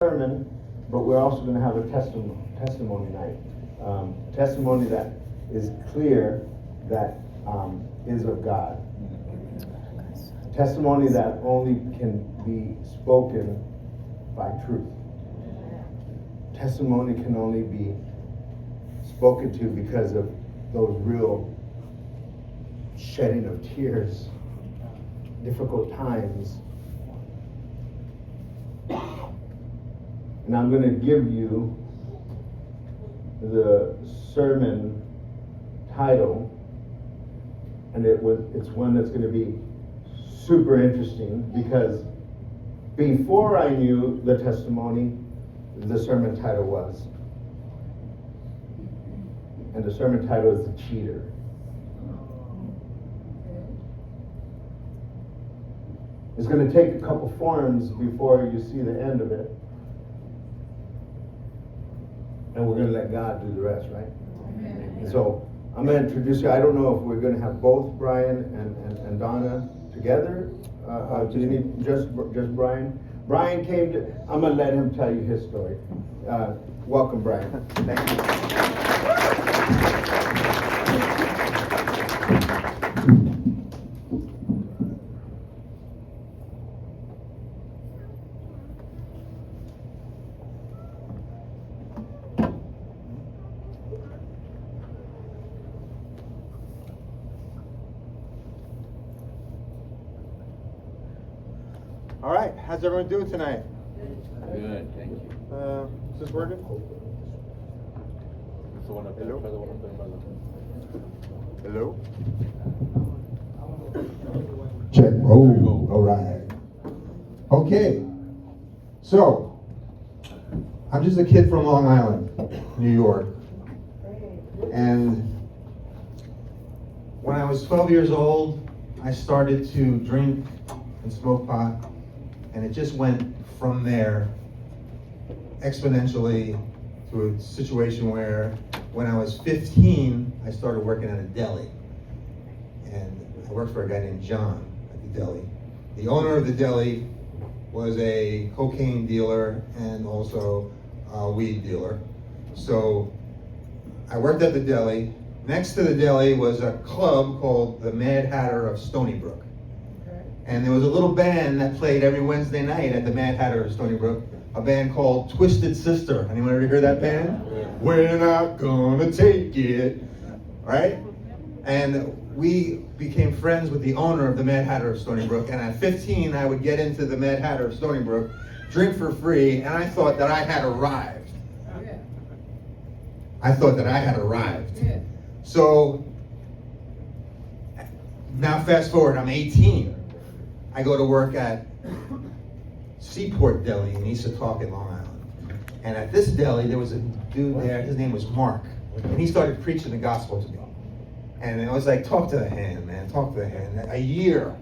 sermon, but we're also going to have a testimony night. Testimony that is clear, that is of God. Testimony that only can be spoken by truth. Testimony can only be spoken to because of those real shedding of tears, difficult times. And I'm going to give you the sermon title, and it's one that's going to be super interesting, because before I knew the testimony, the sermon title was. And the sermon title is The Cheater. It's going to take a couple forms before you see the end of it. And we're going to let God do the rest, right? Amen. And so I'm going to introduce you. I don't know if we're going to have both Brian and Donna together. Do you need just Brian? Brian came to, I'm going to let him tell you his story. Welcome, Brian. Thank you. All right, how's everyone doing tonight? Good, thank you. Is this working? It's the one up there. Hello? Try the one up there, brother. Hello? Check. Oh, all right. Okay. So, I'm just a kid from Long Island, New York. And when I was 12 years old, I started to drink and smoke pot. And it just went from there exponentially to a situation where when I was 15, I started working at a deli. And I worked for a guy named John at the deli. The owner of the deli was a cocaine dealer and also a weed dealer. So I worked at the deli. Next to the deli was a club called the Mad Hatter of Stony Brook. And there was a little band that played every Wednesday night at the Mad Hatter of Stony Brook, a band called Twisted Sister. Anyone ever hear that band? We're not gonna take it, right? And we became friends with the owner of the Mad Hatter of Stony Brook, and at 15, I would get into the Mad Hatter of Stony Brook, drink for free, and I thought that I had arrived. I thought that I had arrived. So, now fast forward, I'm 18. I go to work at Seaport Deli in East Setauket, Long Island. And at this deli, there was a dude there, his name was Mark. And he started preaching the gospel to me. And I was like, talk to the hand, man, talk to the hand. A year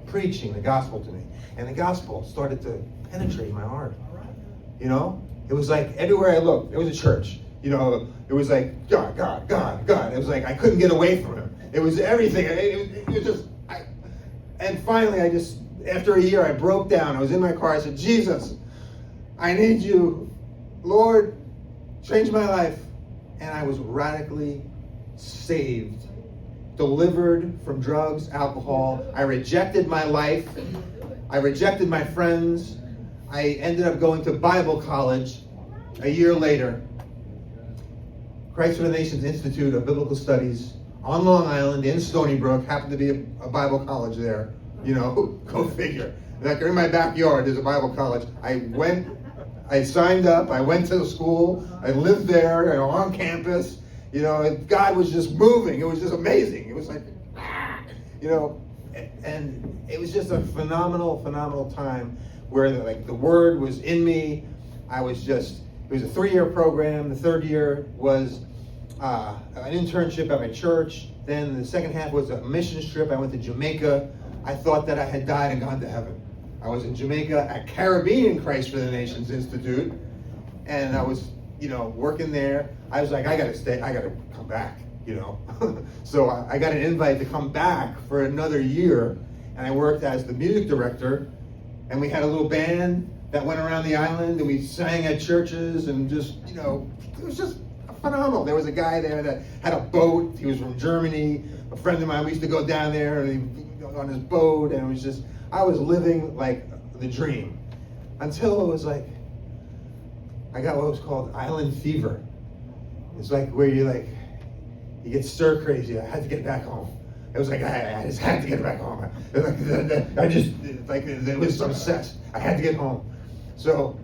preaching the gospel to me. And the gospel started to penetrate my heart. You know? It was like everywhere I looked, there was a church. You know, it was like, God, God, God, God. It was like I couldn't get away from him. It was everything. It was just... And finally, after a year, I broke down. I was in my car. I said, Jesus, I need you. Lord, change my life. And I was radically saved, delivered from drugs, alcohol. I rejected my life. I rejected my friends. I ended up going to Bible college a year later. Christ for the Nations Institute of Biblical Studies on Long Island in Stony Brook, happened to be a Bible college there. You know, go figure. Like in my backyard, there's a Bible college. I signed up, I went to the school, I lived there, you know, on campus. You know, and God was just moving. It was just amazing. It was like, you know, and it was just a phenomenal, phenomenal time where the word was in me. It was a 3-year program. The third year was an internship at my church. Then the second half was a mission trip. I went to Jamaica. I thought that I had died and gone to heaven. I was in Jamaica at Caribbean Christ for the Nations Institute. And I was, you know, working there. I was like, I gotta stay, I gotta come back, you know. So I got an invite to come back for another year. And I worked as the music director. And we had a little band that went around the island, and we sang at churches, and just, you know, it was just phenomenal. There was a guy there that had a boat. He was from Germany. A friend of mine, we used to go down there and on his boat, and it was just, I was living like the dream. Until it was like, I got what was called island fever. It's like where you get stir crazy. I had to get back home. It was like, I just had to get back home. It was obsessed. I had to get home. So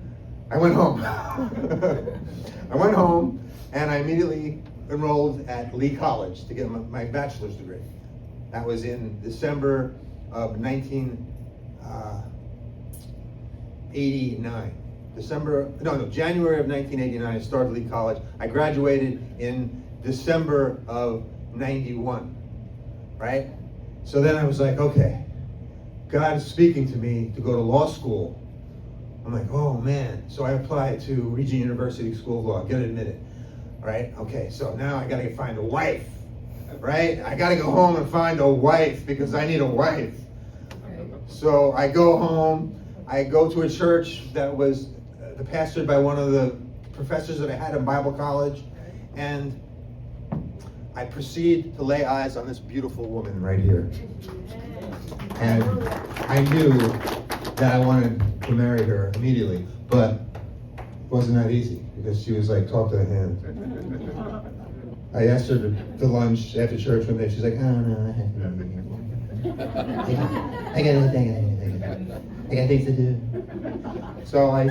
I went home. I went home, and I immediately enrolled at Lee College to get my bachelor's degree. That was in December of 1989. January of 1989, I started Lee College. I graduated in December of 91, right? So then I was like, okay, God is speaking to me to go to law school. I'm like, oh man. So I applied to Regent University School of Law, get admitted, right? Okay, so now I gotta find a wife, right? I gotta go home and find a wife because I need a wife. So I go home, I go to a church that was pastored by one of the professors that I had in Bible college, and I proceed to lay eyes on this beautiful woman right here. And I knew that I wanted to marry her immediately, but it wasn't that easy because she was like, talk to the hand. I asked her to lunch after church one day. She's like, oh no, I got things to do. So I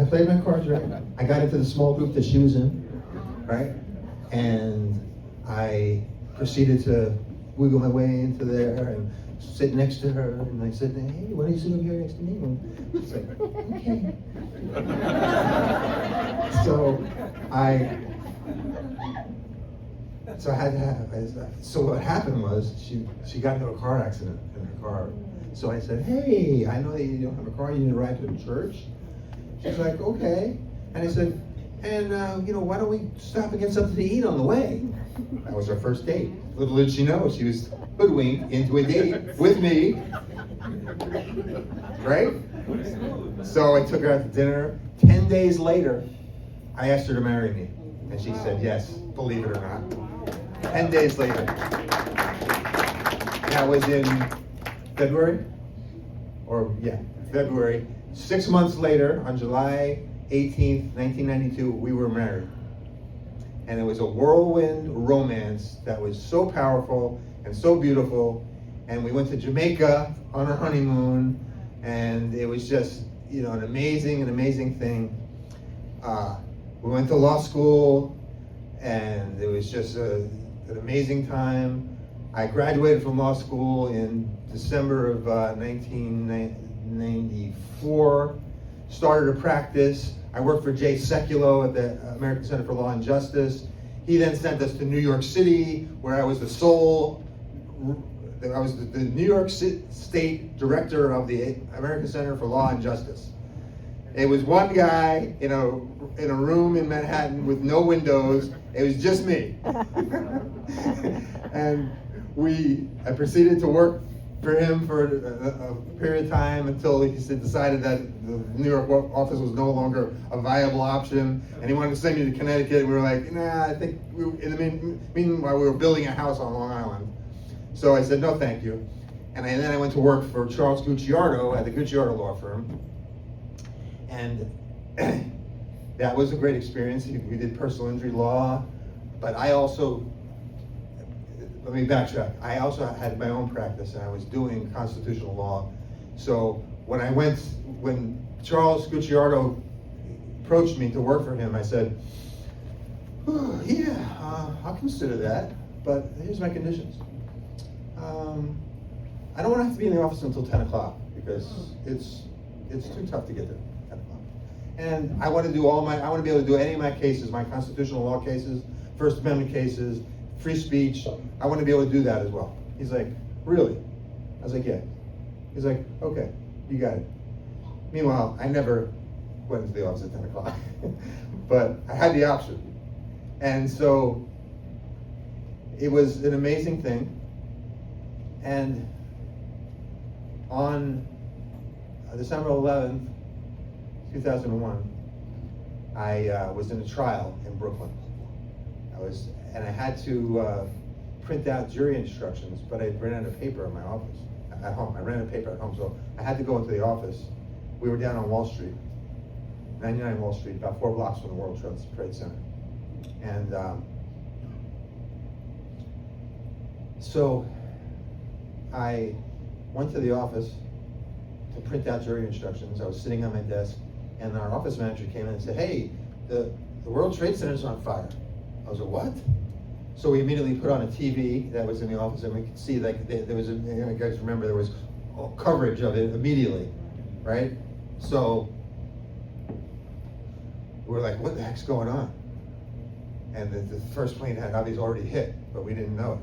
played my cards right. I got into the small group that she was in, right? And I proceeded to wiggle my way into there and sit next to her. And I said, hey, why don't you sit over here next to me? And she's like, okay. So what happened was she got into a car accident in her car. So I said, hey, I know that you don't have a car, you need to ride to the church. She's like, okay. And I said, and why don't we stop and get something to eat on the way? That was our first date. Little did she know, she was hoodwinked into a date with me. Right? So I took her out to dinner. 10 days later, I asked her to marry me. And she said yes, believe it or not. 10 days later. That was in February? February. 6 months later, on July 18th, 1992, we were married. And it was a whirlwind romance that was so powerful and so beautiful. And we went to Jamaica on our honeymoon, and it was just, an amazing thing. We went to law school, and it was just an amazing time. I graduated from law school in December of 1994, started a practice. I worked for Jay Sekulow at the American Center for Law and Justice. He then sent us to New York City, where I was the New York State Director of the American Center for Law and Justice. It was one guy in a room in Manhattan with no windows. It was just me. And I proceeded to work for him for a period of time until he decided that the New York office was no longer a viable option, and he wanted to send me to Connecticut. We were like, nah, I think meanwhile we were building a house on Long Island. So I said, no, thank you. And then I went to work for Charles Gucciardo at the Gucciardo Law Firm. And that was a great experience. We did personal injury law, but let me backtrack. I also had my own practice, and I was doing constitutional law. So when Charles Gucciardo approached me to work for him, I said, I'll consider that, but here's my conditions. I don't want to have to be in the office until 10 o'clock because it's too tough to get there at 10 o'clock. And I want to be able to do any of my cases, my constitutional law cases, First Amendment cases, free speech. I want to be able to do that as well. He's like, really? I was like, yeah. He's like, okay, you got it. Meanwhile, I never went into the office at 10 o'clock, but I had the option. And so it was an amazing thing. And on December 11th, 2001, I was in a trial in Brooklyn. I had to print out jury instructions, but I ran out of paper in my office, at home. I ran out of paper at home, so I had to go into the office. We were down on Wall Street, 99 Wall Street, about 4 blocks from the World Trade Center. And so I went to the office to print out jury instructions. I was sitting on my desk, and our office manager came in and said, "Hey, the World Trade Center's on fire." I was like, "What?" So we immediately put on a TV that was in the office, and we could see like there was, you guys remember, there was coverage of it immediately, right? So we're like, "What the heck's going on?" And the first plane had obviously already hit, but we didn't know it.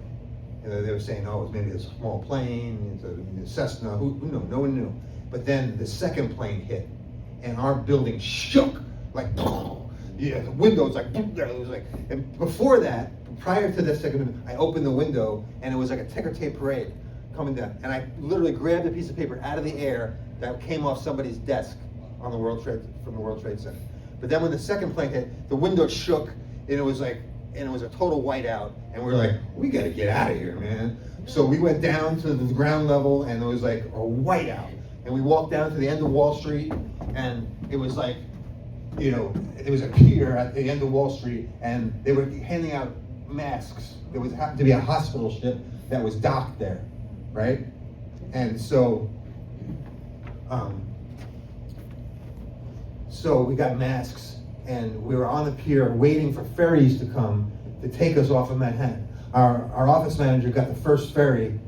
They were saying, "Oh, it was maybe a small plane, it's a Cessna." Who knew? No one knew. But then the second plane hit, and our building shook like, yeah, the windows like, it was like. And before that, prior to the second, I opened the window, and it was like a ticker tape parade coming down, and I literally grabbed a piece of paper out of the air that came off somebody's desk on the World Trade Center. But then when the second plane hit, the window shook, and it was like, and it was a total whiteout, and we were like, "We gotta get out of here, man." So we went down to the ground level, and it was like a whiteout. And we walked down to the end of Wall Street, and it was like, you know, there was a pier at the end of Wall Street, and they were handing out masks. There happened to be a hospital ship that was docked there, right? And so, we got masks, and we were on the pier waiting for ferries to come to take us off of Manhattan. Our office manager got the first ferry,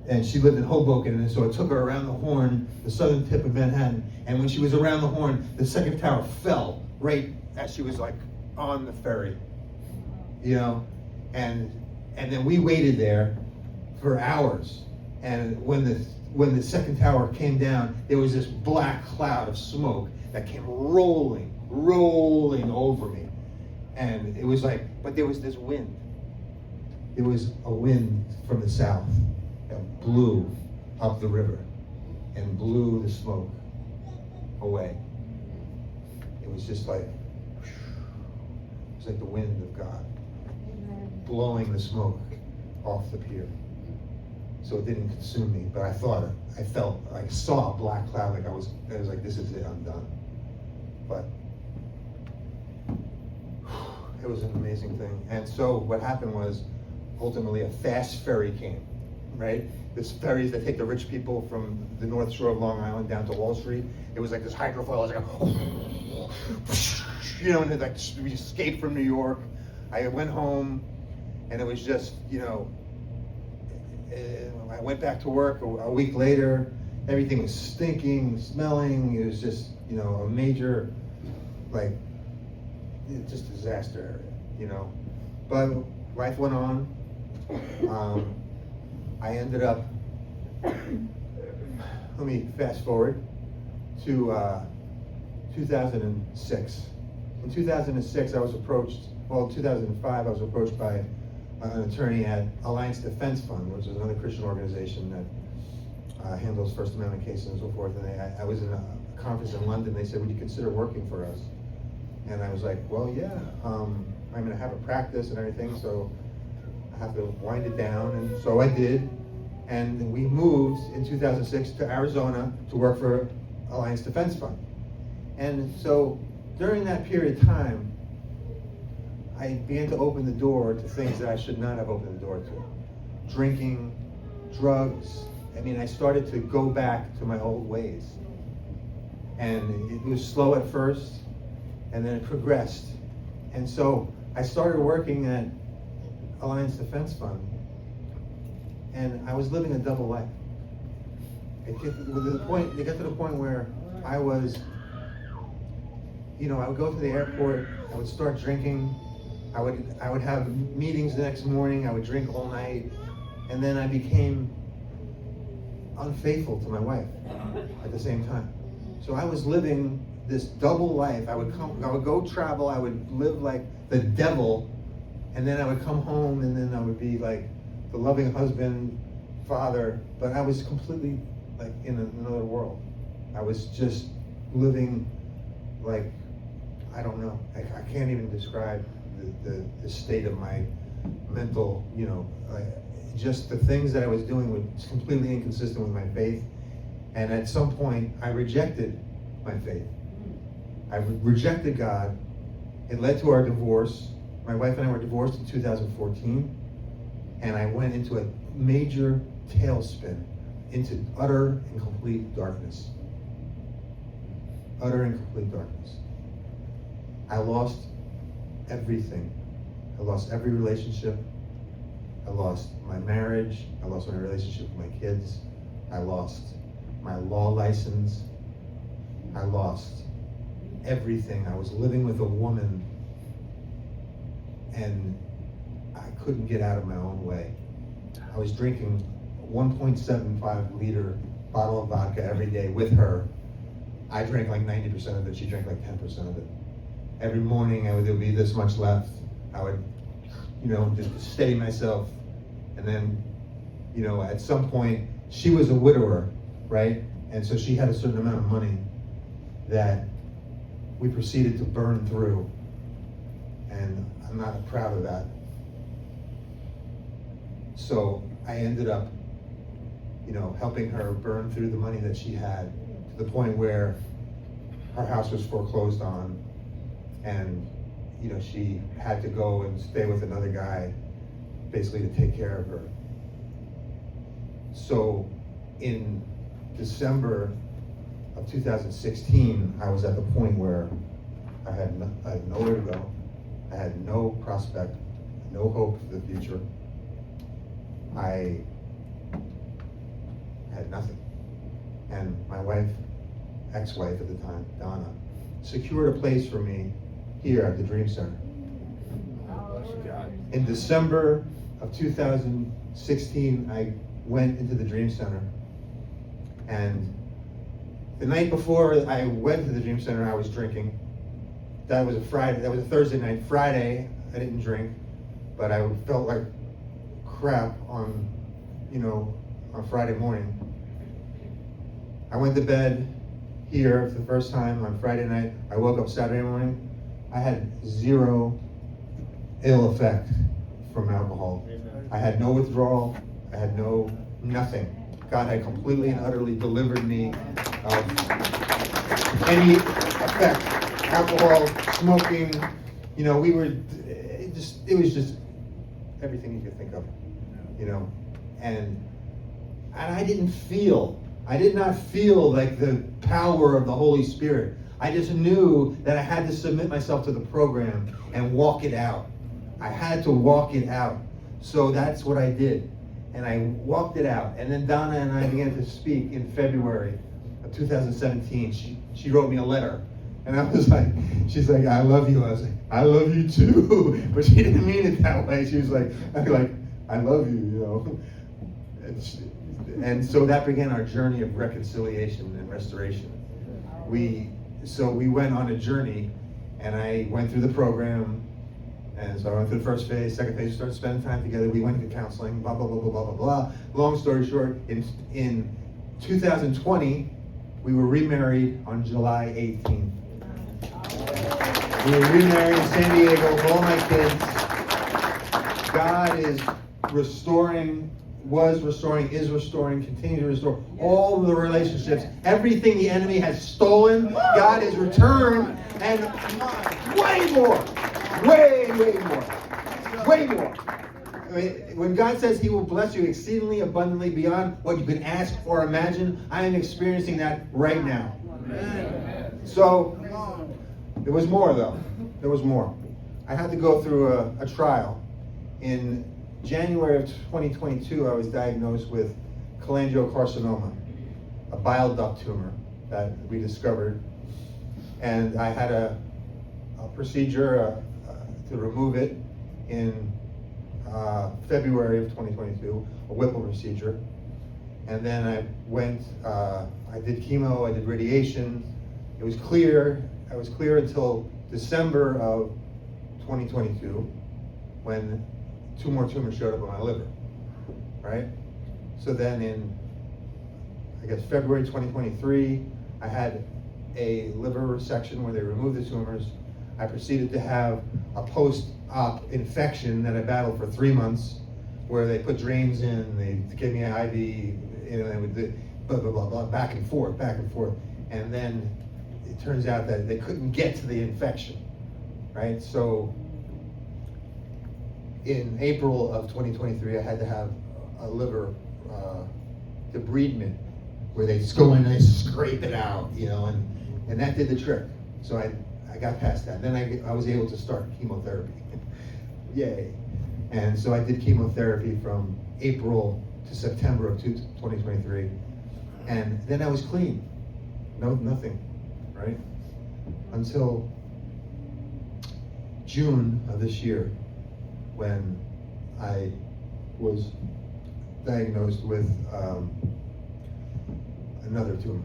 and she lived in Hoboken, and so it took her around the Horn, the southern tip of Manhattan. And when she was around the Horn, the second tower fell right as she was like on the ferry, you know. And then we waited there for hours. And when the second tower came down, there was this black cloud of smoke that came rolling over me. And it was like, but there was this wind. It was a wind from the south that blew up the river and blew the smoke away. It was just like, it was like the wind of God blowing the smoke off the pier. So it didn't consume me, but I felt, I saw a black cloud, like I was like, this is it, I'm done. But it was an amazing thing. And so what happened was, ultimately a fast ferry came, right? This ferries that take the rich people from the North Shore of Long Island down to Wall Street. It was like this hydrofoil, it was like, you know, and like we escaped from New York. I went home, and it was just, you know, I went back to work a week later. Everything was stinking, smelling. It was just, you know, a major, like, just disaster area, you know. But life went on. I ended up, let me fast forward to 2006. In 2006, I was approached, well, in 2005, I was approached by an attorney at Alliance Defense Fund, which is another Christian organization that handles First Amendment cases and so forth. And I was in a conference in London. They said, "Would you consider working for us?" And I was like, "Well, yeah, I'm going to have a practice and everything, so I have to wind it down." And so I did. And we moved in 2006 to Arizona to work for Alliance Defense Fund. And so during that period of time, I began to open the door to things that I should not have opened the door to. Drinking, drugs. I mean, I started to go back to my old ways. And it was slow at first, and then it progressed. And so I started working at Alliance Defense Fund, and I was living a double life. It got to the point where I was, you know, I would go to the airport, I would start drinking, I would have meetings the next morning, I would drink all night, and then I became unfaithful to my wife at the same time. So I was living this double life. I would go travel, I would live like the devil, and then I would come home, and then I would be like the loving husband, father, but I was completely like in another world. I was just living like, I don't know. I can't even describe the state of my mental, just the things that I was doing was completely inconsistent with my faith. And at some point, I rejected my faith. I rejected God. It led to our divorce. My wife and I were divorced in 2014. And I went into a major tailspin, into utter and complete darkness. Utter and complete darkness. I lost everything. I lost every relationship. I lost my marriage. I lost my relationship with my kids. I lost my law license. I lost everything. I was living with a woman and I couldn't get out of my own way. I was drinking 1.75 liter bottle of vodka every day with her. I drank like 90% of it. She drank like 10% of it. Every morning there would be this much left. I would, just steady myself. And then, at some point, she was a widower, right? And so she had a certain amount of money that we proceeded to burn through. And I'm not proud of that. So I ended up, helping her burn through the money that she had to the point where her house was foreclosed on. And, she had to go and stay with another guy, basically to take care of her. So in December of 2016, I was at the point where I had nowhere to go. I had no prospect, no hope for the future. I had nothing. And my wife, ex-wife at the time, Donna, secured a place for me here at the Dream Center. In December of 2016, I went into the Dream Center. And the night before I went to the Dream Center, I was drinking. That was a Thursday night. Friday, I didn't drink, but I felt like crap on Friday morning. I went to bed here for the first time on Friday night. I woke up Saturday morning. I had zero ill effect from alcohol. I had no withdrawal. I had nothing. God had completely and utterly delivered me of any effect. Alcohol, smoking, it was just everything you could think of, and I did not feel like the power of the Holy Spirit. I just knew that I had to submit myself to the program and walk it out. I had to walk it out. So that's what I did. And I walked it out. And then Donna and I began to speak in February of 2017. She wrote me a letter. And I was like, she's like, I love you. I was like, I love you too. But she didn't mean it that way. She was like, I love you, And so that began our journey of reconciliation and restoration. So we went on a journey, and I went through the program, and so I went through the first phase, second phase, we started spending time together, we went to counseling, blah, blah, blah, blah, blah, blah, blah. Long story short, in 2020, we were remarried on July 18th. We were remarried in San Diego with all my kids. God is restoring, is restoring, continue to restore all of the relationships. Everything the enemy has stolen, God has returned, and way more. I mean, when God says He will bless you exceedingly abundantly beyond what you can ask or imagine, I am experiencing that right now. Amen. So, there was more though. There was more. I had to go through a trial. In January of 2022, I was diagnosed with cholangiocarcinoma, a bile duct tumor that we discovered. And I had a procedure to remove it in February of 2022, a Whipple procedure. And then I went, I did chemo, I did radiation. It was clear. I was clear until December of 2022, when 2 more tumors showed up on my liver, right? So then in, I guess, February 2023, I had a liver resection where they removed the tumors. I proceeded to have a post-op infection that I battled for 3 months, where they put drains in, they gave me an IV, they would do blah, blah, blah, blah, back and forth, and then it turns out that they couldn't get to the infection, right? So in April of 2023, I had to have a liver debridement, where they just go in and they scrape it out, and that did the trick. So I got past that. Then I was able to start chemotherapy. Yay. And so I did chemotherapy from April to September of 2023. And then I was clean. Nothing, right? Until June of this year, when I was diagnosed with another tumor,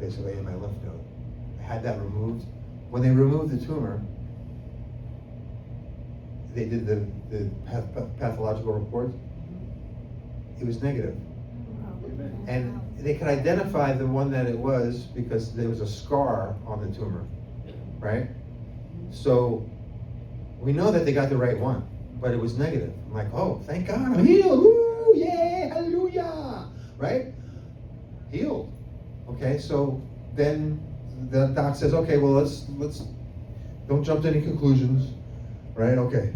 basically in my lymph node. I had that removed. When they removed the tumor, they did the pathological report. It was negative. And they could identify the one that it was because there was a scar on the tumor, right? So we know that they got the right one, but it was negative. I'm like, oh, thank God, I'm healed. Woo, yeah, hallelujah, right? Healed. Okay, so then the doc says, okay, well, let's don't jump to any conclusions, right? Okay,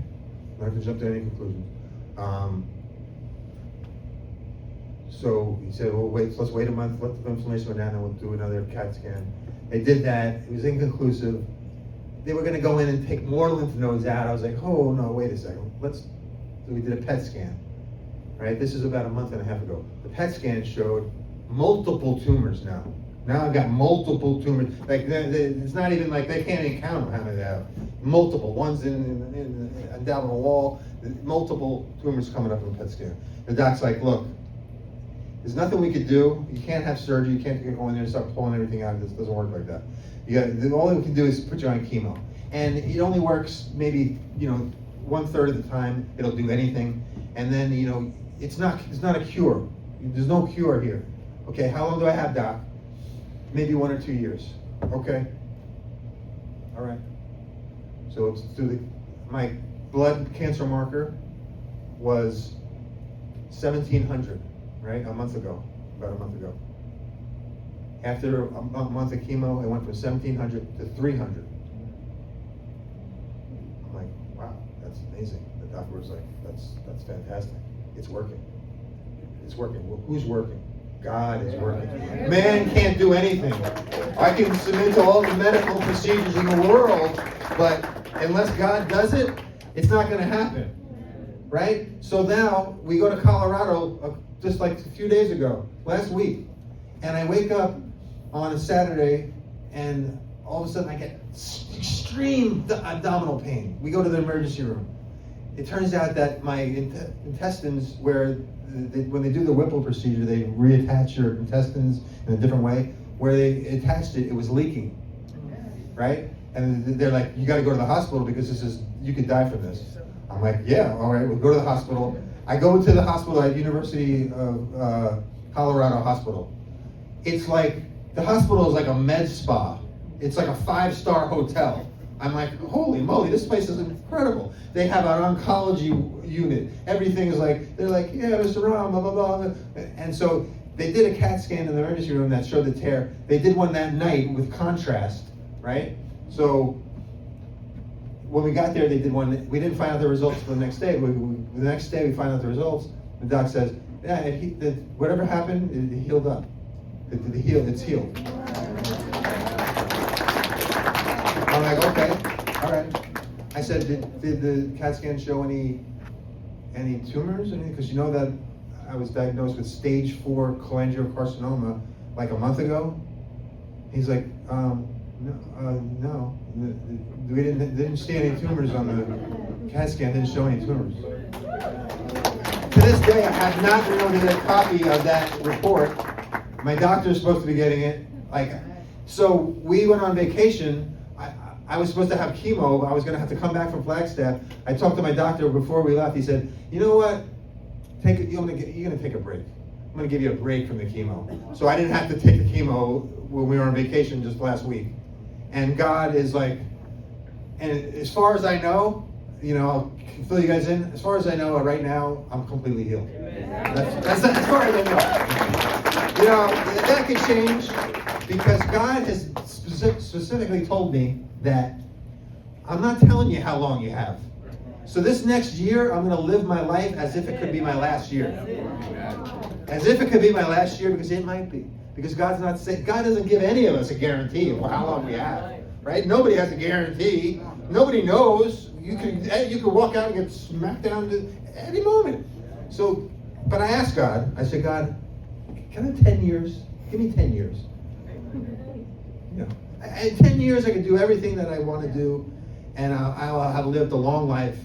not gonna jump to any conclusions. So he said, well, let's wait a month, let the inflammation go down, and we'll do another CAT scan. They did that. It was inconclusive. They were going to go in and take more lymph nodes out. I was like, oh, no, wait a second. So we did a PET scan, right? This is about a month and a half ago. The PET scan showed multiple tumors now. Now I've got multiple tumors. Like, it's not even like they can't even count how many they have. Multiple. One's in down the wall. Multiple tumors coming up in the PET scan. The doc's like, look, there's nothing we could do. You can't have surgery. You can't go in there and start pulling everything out. This doesn't work like that. All we can do is put you on chemo. And it only works maybe, 1/3 of the time. It'll do anything. And then, it's not a cure. There's no cure here. Okay, how long do I have, doc? Maybe 1 or 2 years. Okay. All right. So let's do my blood cancer marker was 1,700. Right, about a month ago. After a month of chemo, it went from 1,700 to 300. I'm like, wow, that's amazing. The doctor was like, that's fantastic. It's working. It's working. Well, who's working? God is working. Man can't do anything. I can submit to all the medical procedures in the world, but unless God does it, it's not going to happen. Right? So now we go to Colorado just like a few days ago, last week, and I wake up on a Saturday, and all of a sudden I get extreme abdominal pain. We go to the emergency room. It turns out that my intestines, when they do the Whipple procedure, they reattach your intestines in a different way. Where they attached it, it was leaking, right? And they're like, you got to go to the hospital because you could die from this. I'm like, yeah, all right, we'll go to the hospital. I go to the hospital at University of Colorado Hospital. It's like, the hospital is like a med spa. It's like a 5-star hotel. I'm like, holy moly, this place is incredible. They have an oncology unit. Everything is like, they're like, yeah, Mr. Ram, blah, blah, blah. And so they did a CAT scan in the emergency room that showed the tear. They did one that night with contrast, right? So when we got there, they did one. We didn't find out the results the next day. The next day, we find out the results. The doc says, yeah, whatever happened, it healed up. It's healed. I'm like, okay, all right. I said, did the CAT scan show any tumors? Because you know that I was diagnosed with stage 4 cholangiocarcinoma like a month ago. He's like, no. We didn't see any tumors on the CAT scan. Didn't show any tumors. To this day, I have not been able to get a copy of that report. My doctor's supposed to be getting it. So we went on vacation. I was supposed to have chemo. I was going to have to come back from Flagstaff. I talked to my doctor before we left. He said, you know what? You're going to take a break. I'm gonna give you a break from the chemo. So I didn't have to take the chemo when we were on vacation just last week. And God is like, and as far as I know, you know, I'll fill you guys in. As far as I know, right now, I'm completely healed. That's as far as I know. You know, that could change because God has specifically told me that I'm not telling you how long you have. So this next year, I'm going to live my life as if it could be my last year. As if it could be my last year, because it might be. Because God's not saying, God doesn't give any of us a guarantee of how long we have. Right? Nobody has a guarantee. Nobody knows. You could walk out and get smacked down at any moment. So, but I asked God, I said, God, can I have 10 years? Give me 10 years. You know, in 10 years I can do everything that I want to do, and I'll have lived a long life.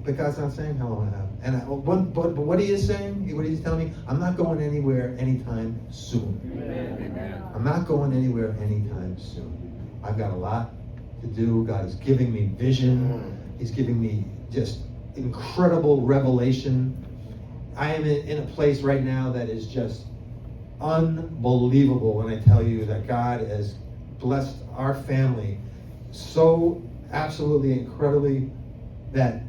But God's not saying how long I have. But what He is saying, what He's telling me, I'm not going anywhere anytime soon. Amen. I'm not going anywhere anytime soon. I've got a lot to do. God is giving me vision. He's giving me just incredible revelation. I am in a place right now that is just unbelievable when I tell you that God has blessed our family so absolutely incredibly that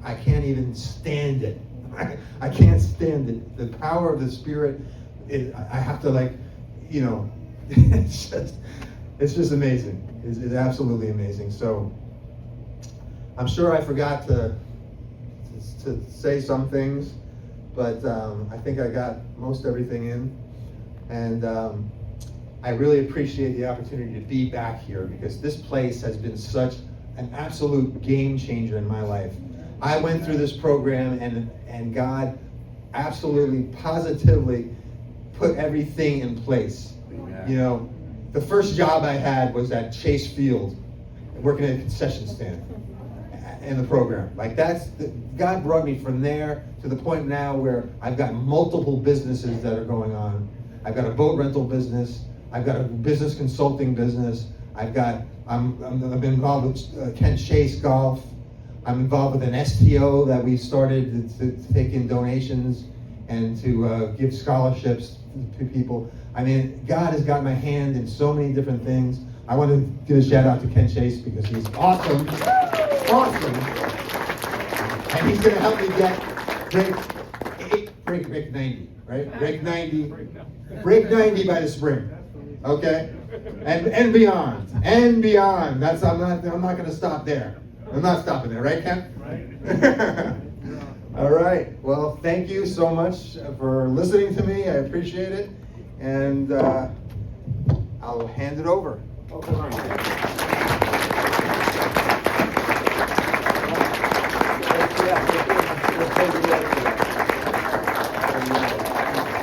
I can't even stand it. I can't stand it. The power of the Spirit, I have to it's just amazing. It's absolutely amazing. So I'm sure I forgot to say some things, but I think I got most everything in. And I really appreciate the opportunity to be back here because this place has been such an absolute game changer in my life. I went through this program and God absolutely, positively put everything in place. Amen. You know, the first job I had was at Chase Field, working at a concession stand in the program. God brought me from there to the point now where I've got multiple businesses that are going on. I've got a boat rental business. I've got a business consulting business. I've been involved with Kent Chase Golf. I'm involved with an STO that we started to take in donations and to give scholarships to people. I mean, God has got my hand in so many different things. I want to give a shout out to Kent Chase because he's awesome. Awesome. And he's going to help me get break 90, right? Break 90 by the spring. Okay? And beyond. And beyond. I'm not going to stop there. I'm not stopping there, right, Ken? Right. All right. Well, thank you so much for listening to me. I appreciate it. And I'll hand it over.